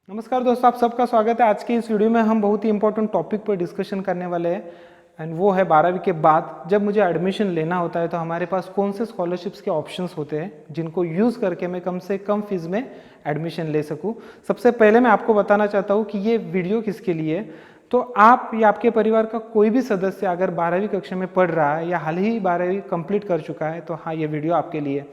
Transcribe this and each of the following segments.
नमस्कार दोस्तों, आप सबका स्वागत है। आज की इस वीडियो में हम बहुत ही इंपॉर्टेंट टॉपिक पर डिस्कशन करने वाले हैं एंड वो है 12वीं के बाद जब मुझे एडमिशन लेना होता है तो हमारे पास कौन से स्कॉलरशिप्स के ऑप्शंस होते हैं जिनको यूज़ करके मैं कम से कम फीस में एडमिशन ले सकूं। सबसे पहले मैं आपको बताना चाहता हूं कि ये वीडियो किसके लिए है। तो आप या आपके परिवार का कोई भी सदस्य अगर 12वीं कक्षा में पढ़ रहा है या हाल ही 12वीं कंप्लीट कर चुका है तो हाँ, ये वीडियो आपके लिए।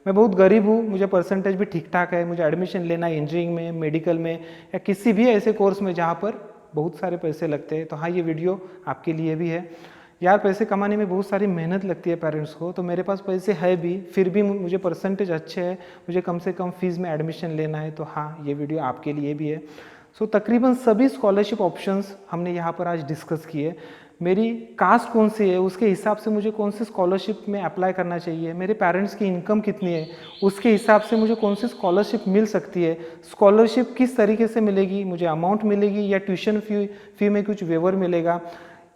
मैं बहुत गरीब हूँ, मुझे परसेंटेज भी ठीक ठाक है, मुझे एडमिशन लेना है इंजीनियरिंग में, मेडिकल में या किसी भी ऐसे कोर्स में जहाँ पर बहुत सारे पैसे लगते हैं। तो हाँ, ये वीडियो आपके लिए भी है। यार, पैसे कमाने में बहुत सारी मेहनत लगती है पेरेंट्स को, तो मेरे पास पैसे है भी, फिर भी मुझे परसेंटेज अच्छे है, मुझे कम से कम फीस में एडमिशन लेना है। तो हाँ, ये वीडियो आपके लिए भी है। तकरीबन सभी स्कॉलरशिप ऑप्शंस हमने यहाँ पर आज डिस्कस किए। मेरी कास्ट कौन सी है उसके हिसाब से मुझे कौन सी स्कॉलरशिप में अप्लाई करना चाहिए, मेरे पेरेंट्स की इनकम कितनी है उसके हिसाब से मुझे कौन सी स्कॉलरशिप मिल सकती है, स्कॉलरशिप किस तरीके से मिलेगी, मुझे अमाउंट मिलेगी या ट्यूशन फी में कुछ वेवर मिलेगा,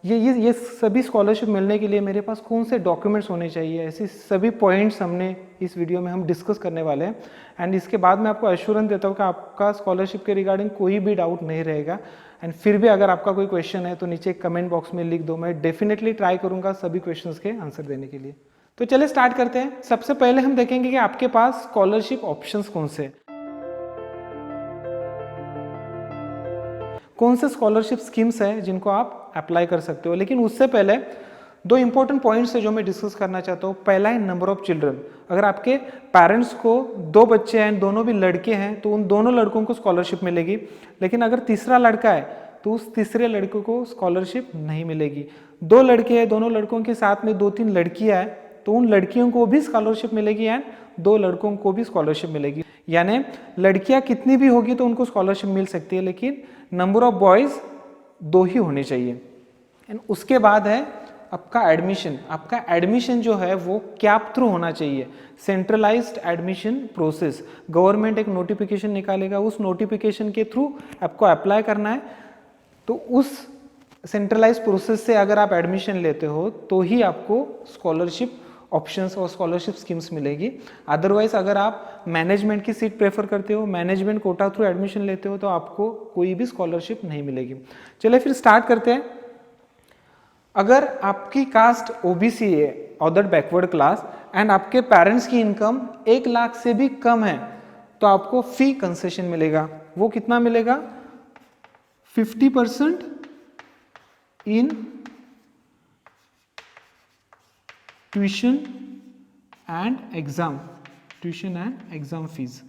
ये सभी स्कॉलरशिप मिलने के लिए मेरे पास कौन से डॉक्यूमेंट्स होने चाहिए, ऐसी सभी पॉइंट्स हमने इस वीडियो में हम डिस्कस करने वाले हैं। एंड इसके बाद मैं आपको एश्योरेंस देता हूँ कि आपका स्कॉलरशिप के रिगार्डिंग कोई भी डाउट नहीं रहेगा। एंड फिर भी अगर आपका कोई क्वेश्चन है तो नीचे कमेंट बॉक्स में लिख दो, मैं डेफिनेटली ट्राई करूँगा सभी क्वेश्चंस के आंसर देने के लिए। तो चलिए स्टार्ट करते हैं। सबसे पहले हम देखेंगे कि आपके पास स्कॉलरशिप ऑप्शंस कौन से, कौन से स्कॉलरशिप स्कीम्स है जिनको आप अप्लाई कर सकते हो। लेकिन उससे पहले दो इंपॉर्टेंट पॉइंट्स है जो मैं डिस्कस करना चाहता हूँ। पहला है नंबर ऑफ चिल्ड्रन। अगर आपके पेरेंट्स को दो बच्चे हैं, दोनों भी लड़के हैं, तो उन दोनों लड़कों को स्कॉलरशिप मिलेगी। लेकिन अगर तीसरा लड़का है तो उस तीसरे लड़के को स्कॉलरशिप नहीं मिलेगी। दो लड़के हैं, दोनों लड़कों के साथ में दो तीन लड़कियां हैं तो उन लड़कियों को भी स्कॉलरशिप मिलेगी एंड दो लड़कों को भी स्कॉलरशिप मिलेगी। यानी लड़कियां कितनी भी होगी तो उनको स्कॉलरशिप मिल सकती है, लेकिन नंबर ऑफ बॉयज दो ही होने चाहिए। एंड उसके बाद है आपका एडमिशन। आपका एडमिशन जो है वो कैप थ्रू होना चाहिए, सेंट्रलाइज्ड एडमिशन प्रोसेस। गवर्नमेंट एक नोटिफिकेशन निकालेगा, उस नोटिफिकेशन के थ्रू आपको अप्लाई करना है। तो उस सेंट्रलाइज प्रोसेस से अगर आप एडमिशन लेते हो तो ही आपको स्कॉलरशिप ऑप्शंस और स्कॉलरशिप स्कीम्स मिलेगी। अदरवाइज अगर आप मैनेजमेंट की सीट प्रेफर करते हो, मैनेजमेंट कोटा थ्रू एडमिशन लेते हो तो आपको कोई भी स्कॉलरशिप नहीं मिलेगी। चलिए फिर स्टार्ट करते हैं। अगर आपकी कास्ट ओबीसी है, अदर बैकवर्ड क्लास, एंड आपके पेरेंट्स की इनकम 1 लाख से भी कम है तो आपको फी कंसेशन मिलेगा। वो कितना मिलेगा? 50% in tuition and exam fees.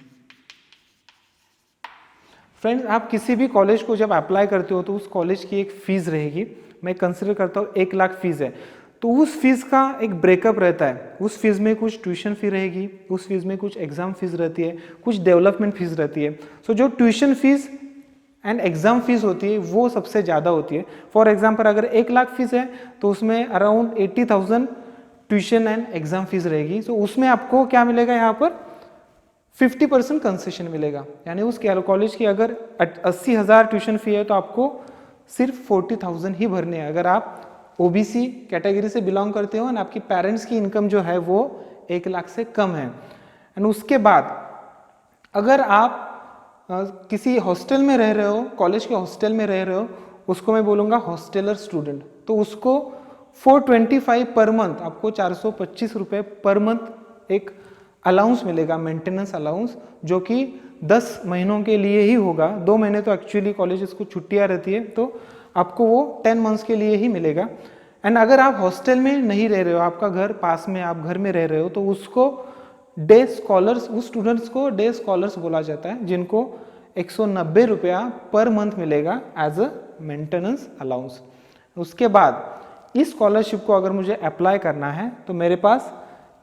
Friends, आप किसी भी कॉलेज को जब अप्लाई करते हो तो उस कॉलेज की एक फीस रहेगी। मैं कंसिडर करता हूँ 1 लाख फीस है तो उस फीस का एक ब्रेकअप रहता है। उस फीस में कुछ ट्यूशन फी रहेगी, उस फीस में कुछ एग्जाम फीस रहती है, कुछ डेवलपमेंट फीस रहती है। सो जो tuition fees and exam fees होती है वो सबसे ज़्यादा होती है। फॉर एग्जाम्पल, अगर 1 लाख फीस है तो उसमें around 80,000 tuition and exam fees रहेगी। सो उसमें आपको क्या मिलेगा? यहाँ पर 50% कंसेशन मिलेगा। यानी उस कॉलेज की अगर 80,000 ट्यूशन फी है तो आपको सिर्फ 40,000 ही भरने हैं अगर आप ओबीसी कैटेगरी से बिलोंग करते हो और आपकी पेरेंट्स की इनकम जो है वो 1 लाख से कम है। एंड उसके बाद अगर आप किसी हॉस्टल में रह रहे हो, कॉलेज के हॉस्टल में रह रहे हो, उसको मैं बोलूँगा हॉस्टेलर स्टूडेंट, तो उसको 425 पर मंथ, आपको 425 रुपये पर मंथ एक अलाउंस मिलेगा, मेंटेनेंस अलाउंस, जो कि 10 महीनों के लिए ही होगा। 2 महीने तो एक्चुअली कॉलेजेस को छुट्टियाँ रहती है तो आपको वो 10 मंथ्स के लिए ही मिलेगा। एंड अगर आप हॉस्टल में नहीं रह रहे हो, आपका घर पास में, आप घर में रह रहे हो, तो उसको डे स्कॉलर्स, उस स्टूडेंट्स को डे स्कॉलर्स बोला जाता है, जिनको 190 रुपया पर मंथ मिलेगा एज अ मेंटेनेंस अलाउंस। उसके बाद इस स्कॉलरशिप को अगर मुझे अप्लाई करना है तो मेरे पास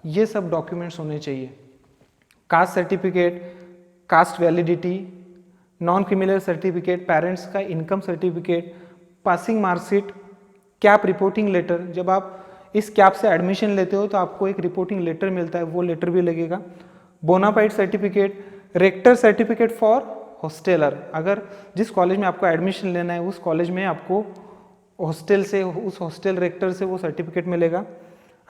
ये सब डॉक्यूमेंट्स होने चाहिए: caste certificate, caste validity, non criminal certificate, parents का income certificate, passing marksheet, CAP reporting letter. जब आप इस कैप से एडमिशन लेते हो तो आपको एक रिपोर्टिंग लेटर मिलता है, वो लेटर भी लगेगा। Bonafide certificate, rector certificate for hosteller. अगर जिस कॉलेज में आपको एडमिशन लेना है उस कॉलेज में आपको हॉस्टल से, उस हॉस्टल रेक्टर से वो सर्टिफिकेट मिलेगा।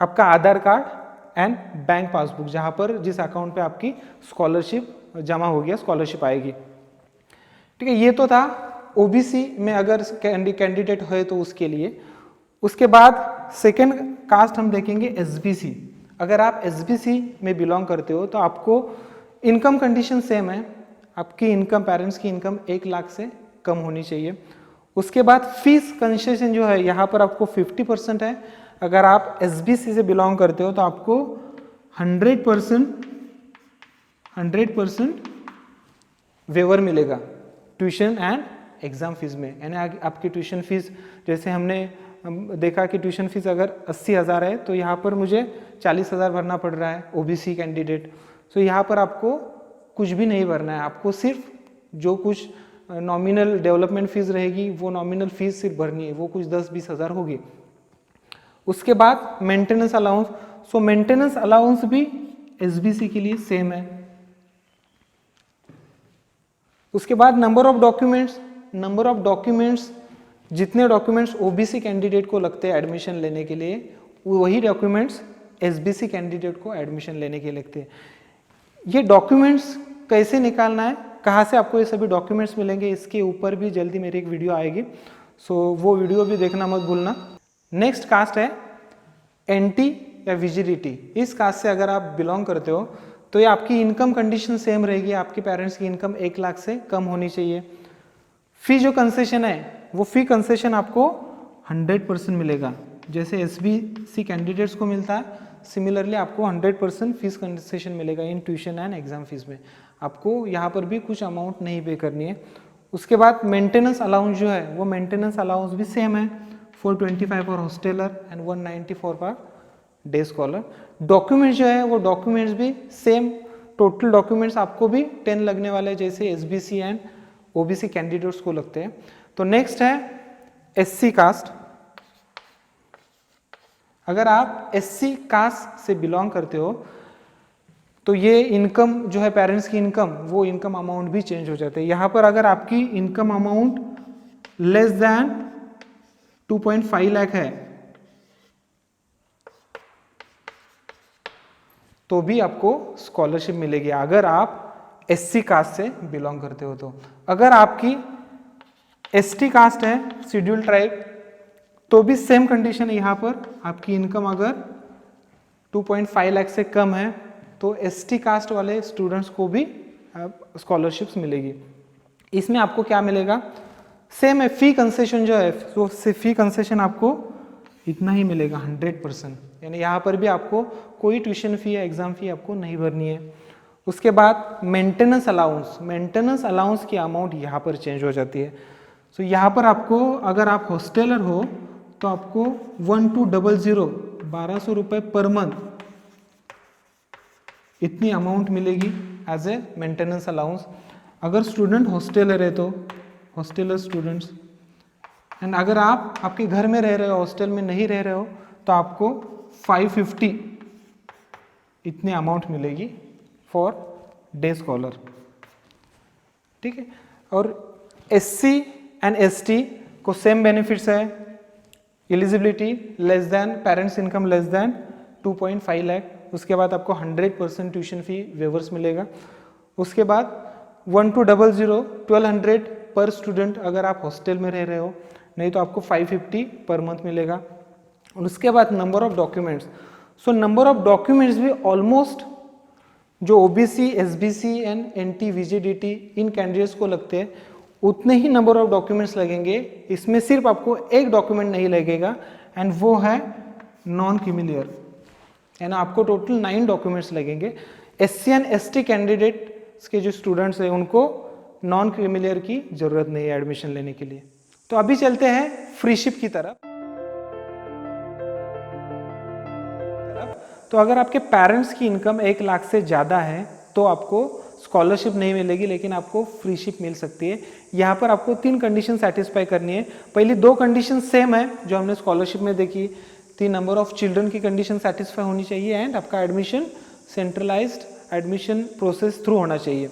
आपका आधार कार्ड एंड बैंक पासबुक, जहाँ पर जिस अकाउंट पे आपकी स्कॉलरशिप जमा हो गया, स्कॉलरशिप आएगी। ठीक है, ये तो था ओबीसी में अगर कैंडिडेट है तो उसके लिए। उसके बाद सेकेंड कास्ट हम देखेंगे एसबीसी। अगर आप एसबीसी में बिलोंग करते हो तो आपको इनकम कंडीशन सेम है, आपकी इनकम, पेरेंट्स की इनकम 1 लाख से कम होनी चाहिए। उसके बाद फीस कंसेशन जो है यहाँ पर आपको 50% है। अगर आप एसबीसी से बिलोंग करते हो तो आपको 100% वेवर मिलेगा ट्यूशन एंड एग्जाम फीस में। यानी आपकी ट्यूशन फीस, जैसे हमने देखा कि ट्यूशन फीस अगर 80,000 है तो यहाँ पर मुझे 40,000 भरना पड़ रहा है ओबीसी कैंडिडेट। तो यहाँ पर आपको कुछ भी नहीं भरना है, आपको सिर्फ जो कुछ नॉमिनल डेवलपमेंट फीस रहेगी वो नॉमिनल फीस सिर्फ भरनी है, वो कुछ 10-20 हज़ार होगी। उसके बाद मेंटेनेंस अलाउंस। सो मेंटेनेंस अलाउंस भी एसबीसी के लिए सेम है। उसके बाद नंबर ऑफ डॉक्यूमेंट्स, जितने डॉक्यूमेंट्स ओबीसी कैंडिडेट को लगते हैं एडमिशन लेने के लिए, वही डॉक्यूमेंट्स एसबीसी कैंडिडेट को एडमिशन लेने के लिए लगते हैं। ये डॉक्यूमेंट्स कैसे निकालना है, कहाँ से आपको ये सभी डॉक्यूमेंट्स मिलेंगे, इसके ऊपर भी जल्दी मेरी एक वीडियो आएगी, सो वो वीडियो भी देखना मत भूलना। नेक्स्ट कास्ट है एनटी या विजिडिटी। इस कास्ट से अगर आप बिलोंग करते हो तो ये आपकी इनकम कंडीशन सेम रहेगी, आपके पेरेंट्स की इनकम 1 लाख से कम होनी चाहिए। फी जो कंसेशन है वो फी कंसेशन आपको 100% मिलेगा, जैसे एसबीसी कैंडिडेट्स को मिलता है, सिमिलरली आपको 100% फीस कंसेशन मिलेगा इन ट्यूशन एंड एग्जाम फीस में। आपको यहाँ पर भी कुछ अमाउंट नहीं पे करनी है। उसके बाद मेंटेनेंस अलाउंस जो है वो मेंटेनेंस अलाउंस भी सेम है, 425 for hosteller and 194 for day scholar. Documents जो है वो डॉक्यूमेंट्स भी सेम, टोटल डॉक्यूमेंट्स आपको भी 10 लगने वाले हैं जैसे एसबीसी एंड ओबीसी कैंडिडेट्स को लगते हैं। तो नेक्स्ट है एससी कास्ट। अगर आप एससी कास्ट से बिलोंग करते हो तो ये इनकम जो है पेरेंट्स की इनकम, वो इनकम अमाउंट भी चेंज हो जाते हैं। यहाँ पर अगर आपकी income amount less than 2.5 lakh है तो भी आपको स्कॉलरशिप मिलेगी, अगर आप एससी कास्ट से बिलोंग करते हो तो। अगर आपकी एसटी कास्ट है, शेड्यूल ट्राइब, तो भी सेम कंडीशन है। यहाँ पर आपकी इनकम अगर 2.5 लाख से कम है तो एसटी कास्ट वाले स्टूडेंट्स को भी स्कॉलरशिप्स मिलेगी। इसमें आपको क्या मिलेगा, सेम है, फी कंसेशन जो है तो फी कंसेशन आपको इतना ही मिलेगा 100%, यानी यहाँ पर भी आपको कोई ट्यूशन फी या एग्जाम फी आपको नहीं भरनी है। उसके बाद मेंटेनेंस अलाउंस की अमाउंट यहाँ पर चेंज हो जाती है। सो यहाँ पर आपको, अगर आप हॉस्टेलर हो तो आपको 1200 रुपये पर मंथ इतनी अमाउंट मिलेगी एज ए मेंटेनेंस अलाउंस। अगर स्टूडेंट हॉस्टेलर है तो हॉस्टेलर स्टूडेंट्स, एंड अगर आप आपके घर में रह रहे हो, हॉस्टल में नहीं रह रहे हो, तो आपको 550 इतनी अमाउंट मिलेगी फॉर डे स्कॉलर। ठीक है, और एससी एंड एसटी को सेम बेनिफिट्स है, eligibility less than, parents income less than 2.5 lakh. उसके बाद आपको 100% ट्यूशन फी वेवर्स मिलेगा। उसके बाद 1200 पर स्टूडेंट अगर आप हॉस्टल में रह रहे हो, नहीं तो आपको 550 पर मंथ मिलेगा। और उसके बाद number of documents. So number of documents भी ऑलमोस्ट जो OBC, SBC and NT, validity इन कैंडिडेट्स को लगते हैं उतने ही नंबर ऑफ डॉक्यूमेंट्स लगेंगे। इसमें सिर्फ आपको एक डॉक्यूमेंट नहीं लगेगा एंड वो है नॉन क्रीमिलियर, यानी आपको टोटल 9 डॉक्यूमेंट्स लगेंगे। एससी एंड एसटी कैंडिडेट्स के जो स्टूडेंट्स हैं उनको नॉन क्रीमिलियर की जरूरत नहीं है एडमिशन लेने के लिए। तो अभी चलते हैं फ्रीशिप की तरफ। तो अगर आपके पेरेंट्स की इनकम 1 लाख से ज़्यादा है तो आपको स्कॉलरशिप नहीं मिलेगी, लेकिन आपको फ्रीशिप मिल सकती है। यहाँ पर आपको 3 कंडीशन सेटिस्फाई करनी है। पहली 2 कंडीशन सेम है जो हमने स्कॉलरशिप में देखी थी, नंबर ऑफ चिल्ड्रन की कंडीशन सेटिस्फाई होनी चाहिए एंड आपका admission centralised admission process through होना चाहिए।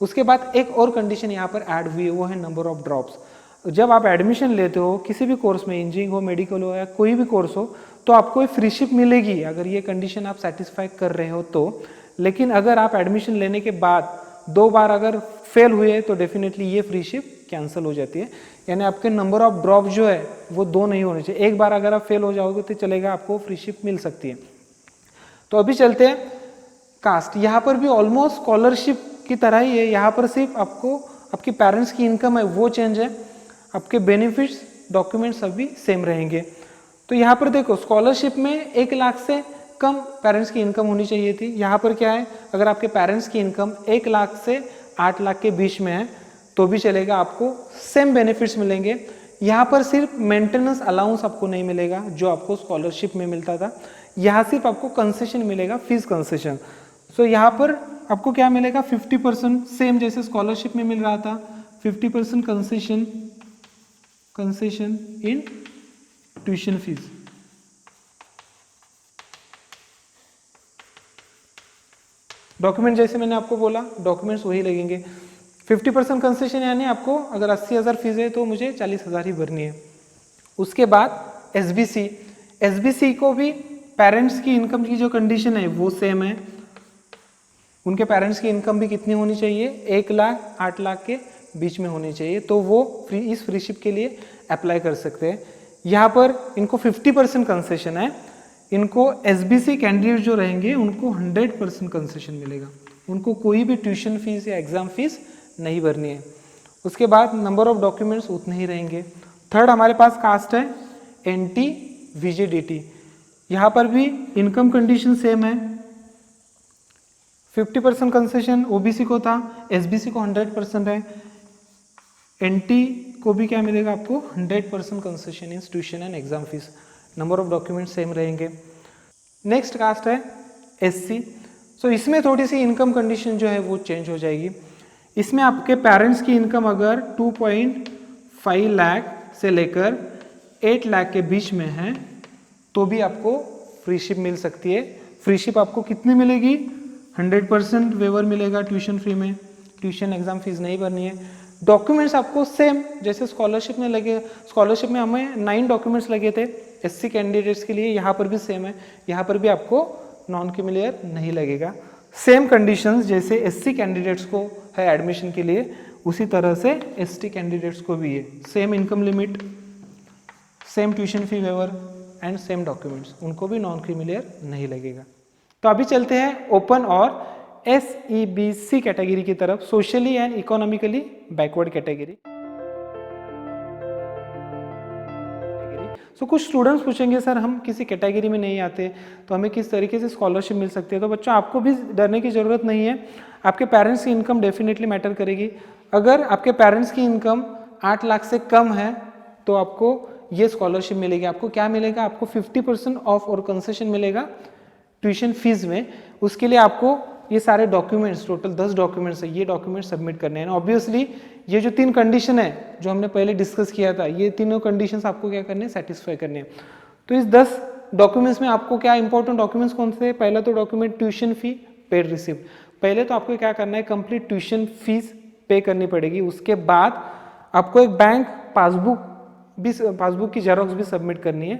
उसके बाद एक और कंडीशन यहाँ पर ऐड हुई है, वो है नंबर ऑफ ड्रॉप्स। जब आप एडमिशन लेते हो किसी भी कोर्स में, इंजीनियरिंग हो, मेडिकल हो या कोई भी कोर्स हो, तो आपको एक फ्रीशिप मिलेगी अगर ये कंडीशन आप सेटिस्फाई कर रहे हो तो। लेकिन अगर आप एडमिशन लेने के बाद 2 बार अगर फेल हुए तो डेफिनेटली ये फ्रीशिप कैंसिल हो जाती है, यानी आपके नंबर ऑफ ड्रॉप जो है वो 2 नहीं होने चाहिए। एक बार अगर आप फेल हो जाओगे तो चलेगा, आपको फ्रीशिप मिल सकती है। तो अभी चलते हैं कास्ट। यहाँ पर भी ऑलमोस्ट स्कॉलरशिप की तरह ही है, यहाँ पर सिर्फ आपको आपके पेरेंट्स की इनकम है वो चेंज है, आपके बेनिफिट्स डॉक्यूमेंट्स सभी सेम रहेंगे। तो यहाँ पर देखो स्कॉलरशिप में 1 लाख से कम पेरेंट्स की इनकम होनी चाहिए थी। यहाँ पर क्या है, अगर आपके पेरेंट्स की इनकम 1 लाख से 8 लाख के बीच में है तो भी चलेगा, आपको सेम बेनिफिट्स मिलेंगे। यहाँ पर सिर्फ मेंटेनेंस अलाउंस आपको नहीं मिलेगा जो आपको स्कॉलरशिप में मिलता था, यहाँ सिर्फ आपको कंसेशन मिलेगा, फीस कंसेशन। सो यहाँ पर आपको क्या मिलेगा, 50% सेम जैसे स्कॉलरशिप में मिल रहा था, 50% कंसेशन इन ट्यूशन फीस। डॉक्यूमेंट जैसे मैंने आपको बोला, डॉक्यूमेंट्स वही लगेंगे। 50% कंसेशन यानी आपको अगर 80,000 फीस है तो मुझे 40,000 ही भरनी है। उसके बाद एसबीसी, एसबीसी को भी पेरेंट्स की इनकम की जो कंडीशन है वो सेम है। उनके पेरेंट्स की इनकम भी कितनी होनी चाहिए, 1 लाख 8 लाख के बीच में होनी चाहिए, तो वो इस फ्रीशिप के लिए अप्लाई कर सकते हैं। यहाँ पर इनको 50% कंसेशन है। इनको एसबीसी कैंडिडेट जो रहेंगे उनको 100% कंसेशन मिलेगा, उनको कोई भी ट्यूशन फीस या एग्जाम फीस नहीं भरनी है। उसके बाद नंबर ऑफ डॉक्यूमेंट्स उतने ही रहेंगे। थर्ड हमारे पास कास्ट है एनटी वीजेडीटी। यहाँ पर भी इनकम कंडीशन सेम है, 50% कंसेशन ओबीसी को था, एसबीसी को 100% है, एनटी को भी क्या मिलेगा आपको 100% concession in tuition and exam fees. Number of document same रहेंगे। नेक्स्ट कास्ट है एससी। सो इसमें थोड़ी सी इनकम कंडीशन जो है वो चेंज हो जाएगी। इसमें आपके पेरेंट्स की इनकम अगर 2.5 लाख से लेकर 8 लाख के बीच में है तो भी आपको फ्रीशिप मिल सकती है। फ्रीशिप आपको कितनी मिलेगी, 100% वेवर मिलेगा ट्यूशन फ्री में, ट्यूशन एग्जाम फीस नहीं भरनी है। डॉक्यूमेंट्स आपको सेम जैसे स्कॉलरशिप में लगे, स्कॉलरशिप में हमें 9 डॉक्यूमेंट्स लगे थे एससी कैंडिडेट्स के लिए, यहाँ पर भी सेम है, यहाँ पर भी आपको नॉन क्रीमिलियर नहीं लगेगा। सेम कंडीशंस जैसे एससी कैंडिडेट्स को है एडमिशन के लिए, उसी तरह से एसटी कैंडिडेट्स को भी है। Same income limit, same tuition fee waiver and same documents, उनको भी नॉन क्रीमिलियर नहीं लगेगा। तो अभी चलते हैं ओपन और SEBC कैटेगरी की तरफ, socially and economically backward category. कुछ स्टूडेंट्स पूछेंगे सर हम किसी कैटेगरी में नहीं आते तो हमें किस तरीके से स्कॉलरशिप मिल सकती है। तो बच्चों आपको भी डरने की ज़रूरत नहीं है, आपके पेरेंट्स की इनकम डेफिनेटली मैटर करेगी। अगर आपके पेरेंट्स की इनकम 8 लाख से कम है तो आपको ये स्कॉलरशिप मिलेगी। आपको क्या मिलेगा, आपको 50% ऑफ और कंसेशन मिलेगा ट्यूशन फीस में। उसके लिए आपको ये सारे डॉक्यूमेंट्स, टोटल 10 डॉक्यूमेंट्स है, ये डॉक्यूमेंट्स सबमिट करने हैं। ऑब्वियसली ये जो 3 कंडीशन है जो हमने पहले डिस्कस किया था, ये तीनों कंडीशंस आपको क्या करने हैं, सेटिस्फाई करने हैं। तो इस 10 डॉक्यूमेंट्स में आपको क्या इंपॉर्टेंट डॉक्यूमेंट्स कौन से? पहला तो document tuition fee paid receipt. पहले तो आपको क्या करना है, कंप्लीट ट्यूशन फीस पे करनी पड़ेगी। उसके बाद आपको एक बैंक पासबुक की जेरॉक्स भी सबमिट करनी है।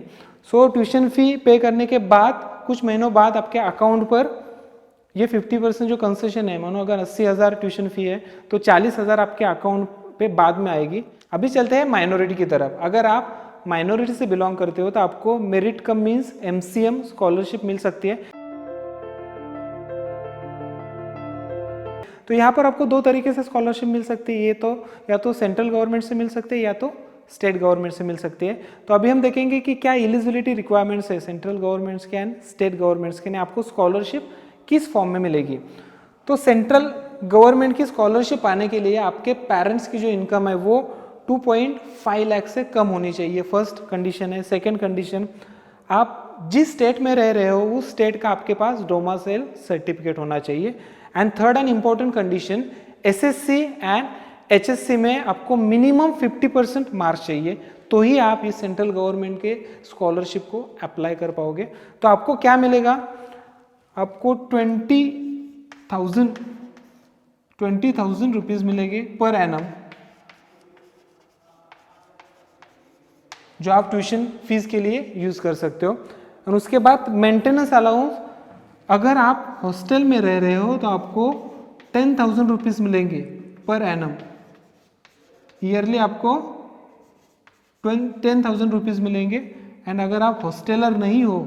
सो ट्यूशन फी पे करने के बाद कुछ महीनों बाद आपके अकाउंट पर ये 50% जो कंसेशन है, मानो अगर 80,000 ट्यूशन फी है तो 40,000 आपके अकाउंट पे बाद में आएगी। अभी चलते हैं माइनॉरिटी की तरफ। अगर आप माइनॉरिटी से बिलोंग करते हो तो आपको merit come means MCM scholarship मिल सकती है। तो यहाँ पर आपको 2 तरीके से स्कॉलरशिप मिल सकती है, ये तो या तो सेंट्रल गवर्नमेंट से मिल सकती है या तो स्टेट गवर्नमेंट से मिल सकती है। तो अभी हम देखेंगे कि क्या एलिजिबिलिटी रिक्वायरमेंट्स है सेंट्रल गवर्नमेंट्स के एंड स्टेट गवर्नमेंट्स के, आपको स्कॉलरशिप किस फॉर्म में मिलेगी। तो सेंट्रल गवर्नमेंट की स्कॉलरशिप पाने के लिए आपके पेरेंट्स की जो इनकम है वो 2.5 लाख से कम होनी चाहिए, फर्स्ट कंडीशन है। सेकंड कंडीशन, आप जिस स्टेट में रह रहे हो उस स्टेट का आपके पास डोमासाइल सर्टिफिकेट होना चाहिए। And third and important condition, SSC and HSC में आपको मिनिमम 50% मार्क्स चाहिए, तो ही आप इस सेंट्रल गवर्नमेंट के स्कॉलरशिप को अप्लाई कर पाओगे। तो आपको क्या मिलेगा, आपको 20,000 रुपीज मिलेंगे पर एनम, जो आप ट्यूशन फीस के लिए यूज कर सकते हो। और उसके बाद मेंटेनेंस अलाउंस, अगर आप हॉस्टल में रह रहे हो तो आपको 10,000 रुपीज मिलेंगे पर एनम, ईयरली आपको 10,000 रुपीज़ मिलेंगे। एंड अगर आप हॉस्टेलर नहीं हो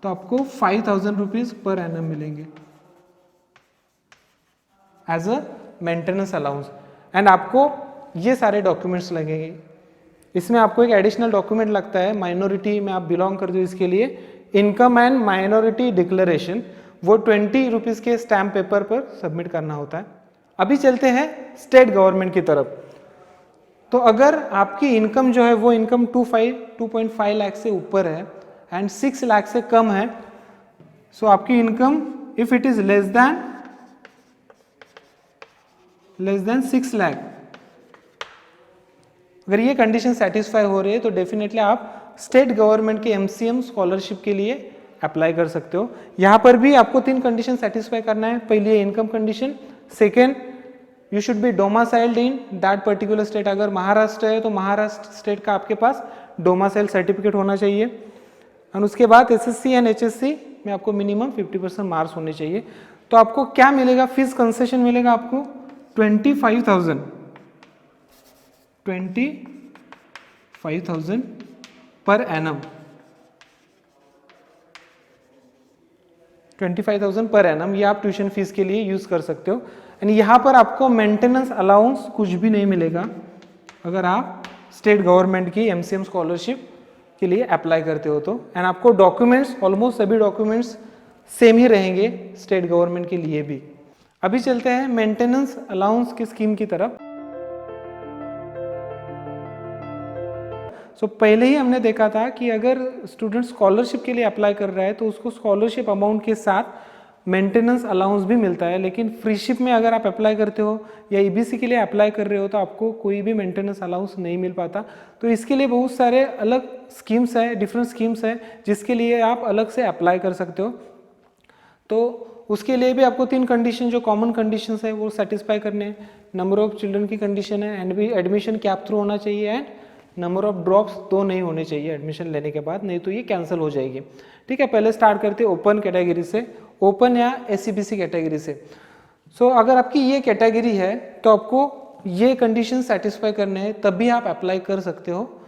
तो आपको 5,000 रुपीज़ पर एनम मिलेंगे as a maintenance allowance. And आपको ये सारे डॉक्यूमेंट्स लगेंगे। इसमें आपको एक एडिशनल डॉक्यूमेंट लगता है, माइनॉरिटी में आप बिलोंग करते हो इसके लिए, इनकम एंड माइनॉरिटी डिक्लेरेशन, वो 20 रुपीज़ के स्टैम्प पेपर पर सबमिट करना होता है। अभी चलते हैं स्टेट गवर्नमेंट की तरफ। तो अगर आपकी इनकम जो है वो इनकम 2.5 लाख से ऊपर है एंड 6 लाख से कम है, सो आपकी income if it is less than 6 lakh, अगर ये कंडीशन सेटिस्फाई हो रही है तो डेफिनेटली आप स्टेट गवर्नमेंट के एमसीएम स्कॉलरशिप के लिए अप्लाई कर सकते हो। यहाँ पर भी आपको 3 कंडीशन सेटिस्फाई करना है। पहली है income condition, second you should be domiciled in that particular state. अगर महाराष्ट्र है तो महाराष्ट्र स्टेट का आपके पास डोमासाइल सर्टिफिकेट होना चाहिए। और उसके बाद एसएससी एंड एचएससी में आपको मिनिमम 50% मार्क्स होने चाहिए। तो आपको क्या मिलेगा, फीस कंसेशन मिलेगा आपको 25,000 पर एनम, 25,000 पर एनम, ये आप ट्यूशन फीस के लिए यूज कर सकते हो। एंड यहाँ पर आपको मेंटेनेंस अलाउंस कुछ भी नहीं मिलेगा अगर आप स्टेट गवर्नमेंट की एमसीएम स्कॉलरशिप के लिए अप्लाई करते हो तो। एंड आपको डॉक्यूमेंट्स, ऑलमोस्ट सभी डॉक्यूमेंट्स सेम ही रहेंगे स्टेट गवर्नमेंट के लिए भी। अभी चलते हैं मेंटेनेंस अलाउंस की स्कीम की तरफ। सो पहले ही हमने देखा था कि अगर स्टूडेंट स्कॉलरशिप के लिए अप्लाई कर रहा है तो उसको स्कॉलरशिप अमाउंट के साथ मेंटेनेंस अलाउंस भी मिलता है। लेकिन फ्रीशिप में अगर आप अप्लाई करते हो या ईबीसी के लिए अप्लाई कर रहे हो तो आपको कोई भी मेंटेनेंस अलाउंस नहीं मिल पाता। तो इसके लिए बहुत सारे अलग स्कीम्स है, डिफरेंट स्कीम्स है जिसके लिए आप अलग से अप्लाई कर सकते हो। तो उसके लिए भी आपको 3 कंडीशन जो कॉमन कंडीशन है वो सेटिस्फाई करने हैं। नंबर ऑफ चिल्ड्रन की कंडीशन है, एंड भी एडमिशन कैप थ्रू होना चाहिए, एंड नंबर ऑफ ड्रॉप्स 2 नहीं होने चाहिए एडमिशन लेने के बाद, नहीं तो ये कैंसिल हो जाएगी। ठीक है, पहले स्टार्ट करते हैं ओपन कैटेगरी से, ओपन या एससीबीसी कैटेगरी से। सो अगर आपकी ये कैटेगरी है तो आपको ये कंडीशन सेटिस्फाई करने हैं, तब भी आप अप्लाई कर सकते हो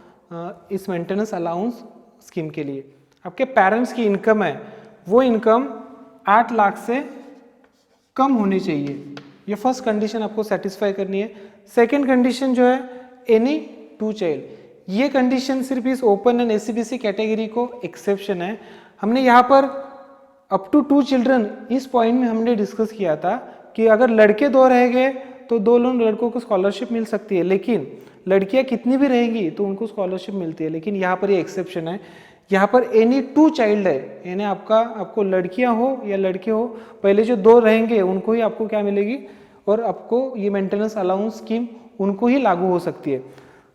इस मेंटेनेंस अलाउंस स्कीम के लिए। आपके पेरेंट्स की इनकम है वो इनकम 8 लाख से कम होनी चाहिए, ये फर्स्ट कंडीशन आपको सेटिस्फाई करनी है। सेकेंड कंडीशन जो है एनी 2 चाइल्ड, ये कंडीशन सिर्फ इस ओपन एंड एससीबीसी कैटेगरी को एक्सेप्शन है। हमने यहाँ पर अप टू 2 चिल्ड्रन इस पॉइंट में हमने डिस्कस किया था कि अगर लड़के 2 रह गए तो 2 लड़कों को स्कॉलरशिप मिल सकती है, लेकिन लड़कियां कितनी भी रहेंगी तो उनको स्कॉलरशिप मिलती है। लेकिन यहाँ पर ये एक्सेप्शन है, यहाँ पर एनी 2 चाइल्ड है, यानी आपको लड़कियां हो या लड़के हो, पहले जो 2 रहेंगे उनको ही आपको क्या मिलेगी, और आपको ये मेंटेनेंस अलाउंस स्कीम उनको ही लागू हो सकती है।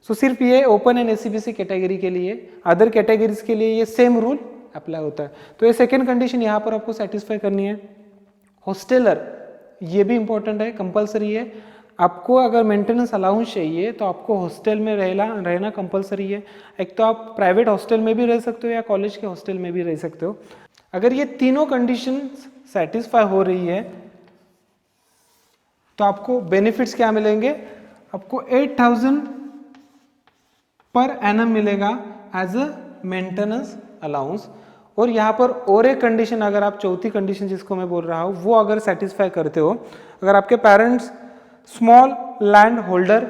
सो सिर्फ ये ओपन एंड एससीबीसी कैटेगरी के लिए, अदर कैटेगरीज के लिए ये सेम रूल अप्लाई होता है। तो ये सेकेंड कंडीशन यहाँ पर आपको सेटिस्फाई करनी है। हॉस्टेलर, ये भी इंपॉर्टेंट है, कंपलसरी है। आपको अगर मेंटेनेंस अलाउंस चाहिए तो आपको हॉस्टल में रहना कंपलसरी है। एक तो आप प्राइवेट हॉस्टल में भी रह सकते हो या कॉलेज के हॉस्टल में भी रह सकते हो। अगर ये तीनों कंडीशन सेटिस्फाई हो रही है तो आपको बेनिफिट्स क्या मिलेंगे, आपको 8,000 पर एनम मिलेगा एज अ मेंटेनेंस अलाउंस। और यहाँ पर और एक कंडीशन, अगर आप चौथी कंडीशन जिसको मैं बोल रहा हूँ वो अगर सेटिस्फाई करते हो, अगर आपके parents small land holder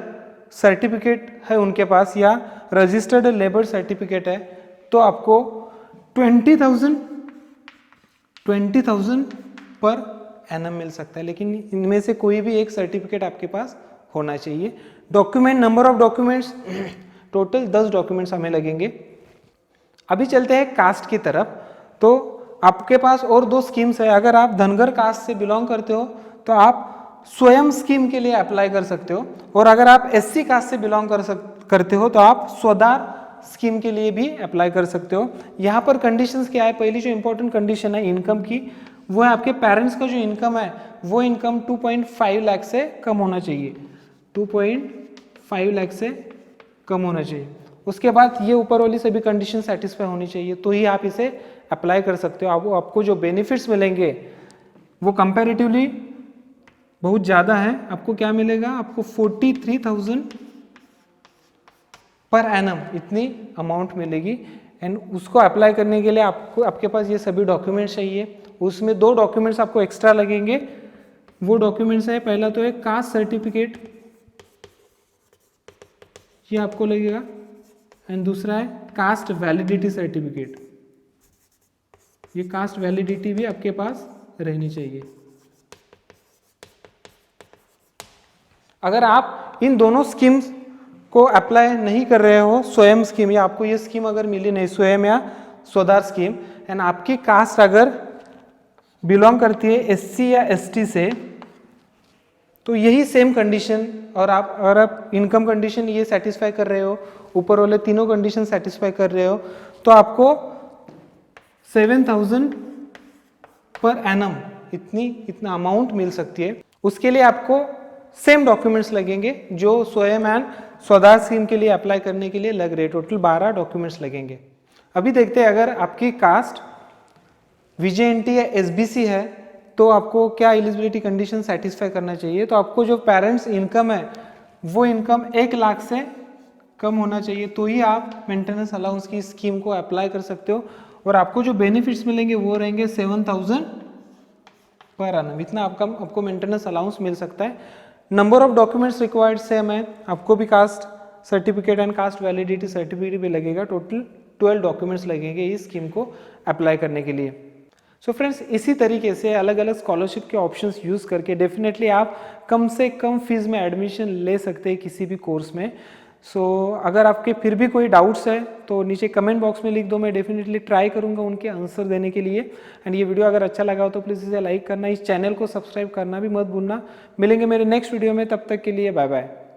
certificate है उनके पास या रजिस्टर्ड लेबर सर्टिफिकेट है, तो आपको 20,000 पर एनम मिल सकता है। लेकिन इनमें से कोई भी एक सर्टिफिकेट आपके पास होना चाहिए। Document, number of documents, total 10 documents हमें लगेंगे। अभी चलते हैं कास्ट की तरफ। तो आपके पास और 2 स्कीम्स है। अगर आप धनगर कास्ट से बिलोंग करते हो तो आप स्वयं स्कीम के लिए अप्लाई कर सकते हो, और अगर आप एससी कास्ट से बिलोंग करते हो तो आप स्वदार स्कीम के लिए भी अप्लाई कर सकते हो। यहाँ पर कंडीशंस क्या है, पहली जो इंपॉर्टेंट कंडीशन है इनकम की, वो है आपके पेरेंट्स का जो इनकम है वो इनकम 2.5 लाख से कम होना चाहिए, 2.5 लाख से कम होना चाहिए। उसके बाद ये ऊपर वाली सभी कंडीशन सेटिस्फाई होनी चाहिए, तो ही आप इसे अप्लाई कर सकते हो। आपको जो बेनिफिट्स मिलेंगे वो कंपैरेटिवली बहुत ज़्यादा है, आपको क्या मिलेगा, आपको 43,000 पर एनम इतनी अमाउंट मिलेगी। एंड उसको अप्लाई करने के लिए आपको आपके पास ये सभी डॉक्यूमेंट्स चाहिए। उसमें 2 डॉक्यूमेंट्स आपको एक्स्ट्रा लगेंगे। वो डॉक्यूमेंट्स है, पहला तो है कास्ट सर्टिफिकेट, ये आपको लगेगा, एंड दूसरा है कास्ट वैलिडिटी सर्टिफिकेट। ये कास्ट वैलिडिटी भी आपके पास रहनी चाहिए। अगर आप इन दोनों स्कीम्स को अप्लाई नहीं कर रहे हो, स्वयं स्कीम या आपको ये स्कीम अगर मिली नहीं, स्वयं या स्वदार स्कीम, एंड आपकी कास्ट अगर बिलोंग करती है एससी या एसटी से, तो यही सेम कंडीशन, और आप इनकम कंडीशन ये सेटिस्फाई कर रहे हो, ऊपर वाले तीनों कंडीशन सेटिस्फाई कर रहे हो, तो आपको 7,000 पर एनम इतना अमाउंट मिल सकती है। उसके लिए आपको सेम डॉक्यूमेंट्स लगेंगे जो स्वयं एंड स्वदार स्कीम के लिए अप्लाई करने के लिए लग रहे। टोटल 12 डॉक्यूमेंट्स लगेंगे। अभी देखते हैं, अगर आपकी कास्ट VJNT या SBC है तो आपको क्या एलिजिबिलिटी कंडीशन सेटिस्फाई करना चाहिए। तो आपको जो पेरेंट्स इनकम है वो इनकम 1 लाख से कम होना चाहिए, तो ही आप मेंटेनेंस अलाउंस की स्कीम को अप्लाई कर सकते हो। और आपको जो बेनिफिट्स मिलेंगे वो रहेंगे 7,000 पर एनम, इतना आपको मेंटेनेंस अलाउंस मिल सकता है। Number of documents required same है, आपको भी caste certificate and cast validity certificate भी लगेगा। टोटल 12 डॉक्यूमेंट्स लगेंगे इस स्कीम को अप्लाई करने के लिए। सो फ्रेंड्स, इसी तरीके से अलग अलग स्कॉलरशिप के ऑप्शंस यूज़ करके डेफिनेटली आप कम से कम फीस में एडमिशन ले सकते हैं किसी भी कोर्स में। सो अगर आपके फिर भी कोई डाउट्स है तो नीचे कमेंट बॉक्स में लिख दो, मैं डेफिनेटली ट्राई करूंगा उनके आंसर देने के लिए। एंड ये वीडियो अगर अच्छा लगा हो तो प्लीज़ इसे लाइक करना, इस चैनल को सब्सक्राइब करना भी मत भूलना। मिलेंगे मेरे नेक्स्ट वीडियो में, तब तक के लिए बाय बाय।